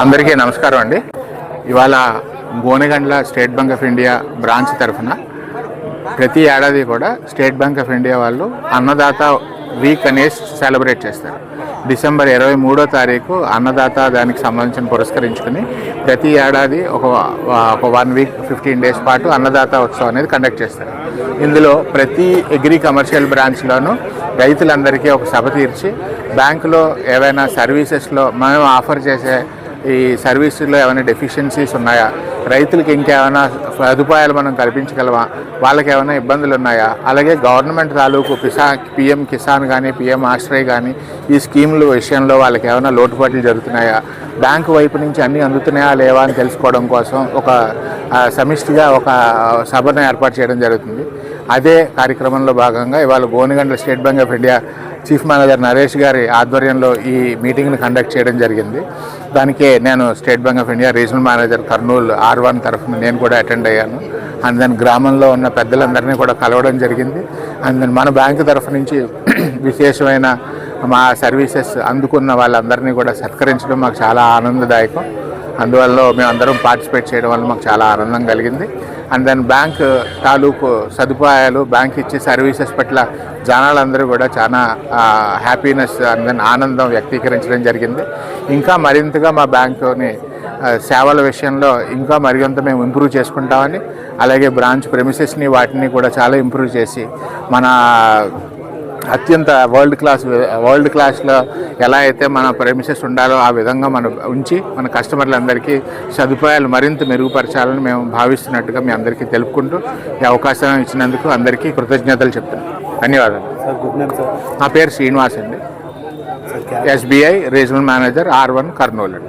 అందరికీ నమస్కారం అండి. ఇవాళ Gonegandla state bank of India branch తరఫున ప్రతి ఏడాది కూడా స్టేట్ బ్యాంక్ ఆఫ్ ఇండియా వాళ్ళు అన్నదాత వీక్ అనేసి సెలబ్రేట్ చేస్తారు. డిసెంబర్ 23వ తారీఖు అన్నదాత దానికి సంబంధించిన పురస్కరించుకుని ప్రతి ఏడాది ఒక 1 వీక్ 15 డేస్ పాటు అన్నదాత ఉత్సవం అనేది కండక్ట్ చేస్తారు. ఇందులో ప్రతి అగ్రి కమర్షియల్ బ్రాంచ్లోనూ రైతులందరికీ ఒక సభ తీర్చి బ్యాంకులో ఏవైనా సర్వీసెస్లో మనం ఆఫర్ చేసే ఈ సర్వీసుల్లో ఏమైనా డెఫిషియన్సీస్ ఉన్నాయా, రైతులకి ఇంకేమైనా సదుపాయాలు మనం కల్పించగలమా, వాళ్ళకి ఏమైనా ఇబ్బందులు ఉన్నాయా, అలాగే గవర్నమెంట్ తాలూకు పిఎం కిసాన్ కానీ పిఎం ఆశ్రయ్ కానీ ఈ స్కీముల విషయంలో వాళ్ళకి ఏమైనా లోటుపాట్లు జరుగుతున్నాయా, బ్యాంకు వైపు నుంచి అన్నీ అందుతున్నాయా లేవా అని తెలుసుకోవడం కోసం ఒక సమిష్టిగా ఒక సభను ఏర్పాటు చేయడం జరుగుతుంది. అదే కార్యక్రమంలో భాగంగా ఇవాళ Gonegandla state bank of India chief manager Naresh గారి ఆధ్వర్యంలో ఈ మీటింగ్ని కండక్ట్ చేయడం జరిగింది. దానికే నేను state bank of India regional manager Kurnool R1 తరఫున నేను కూడా అటెండ్ అయ్యాను. అండ్ దాని గ్రామంలో ఉన్న పెద్దలందరినీ కూడా కలవడం జరిగింది. అండ్ దాని మన బ్యాంకు తరఫు నుంచి విశేషమైన మా సర్వీసెస్ అందుకున్న వాళ్ళందరినీ కూడా సత్కరించడం మాకు చాలా ఆనందదాయకం. అందువల్ల మేమందరం పార్టిసిపేట్ చేయడం వల్ల మాకు చాలా ఆనందం కలిగింది. అండ్ దెన్ బ్యాంక్ తాలూకు సదుపాయాలు, బ్యాంక్ ఇచ్చే సర్వీసెస్ పట్ల జనాలందరూ కూడా చాలా హ్యాపీనెస్ అండ్ దెన్ ఆనందం వ్యక్తీకరించడం జరిగింది. ఇంకా మరింతగా మా బ్యాంకుని సేవల విషయంలో ఇంకా మరింత మేము ఇంప్రూవ్ చేసుకుంటామని, అలాగే బ్రాంచ్ ప్రెమిసెస్ని వాటిని కూడా చాలా ఇంప్రూవ్ చేసి మన అత్యంత వరల్డ్ క్లాస్లో ఎలా అయితే మన ప్రెమిసెస్ ఉండాలో ఆ విధంగా మనం ఉంచి మన కస్టమర్లందరికీ సదుపాయాలు మరింత మెరుగుపరచాలని మేము భావిస్తున్నట్టుగా మీ అందరికీ తెలుపుకుంటూ ఈ అవకాశం ఇచ్చినందుకు అందరికీ కృతజ్ఞతలు చెప్తున్నాను. ధన్యవాదాలు. నా పేరు శ్రీనివాస్ అండి, SBI regional manager R1 Kurnool.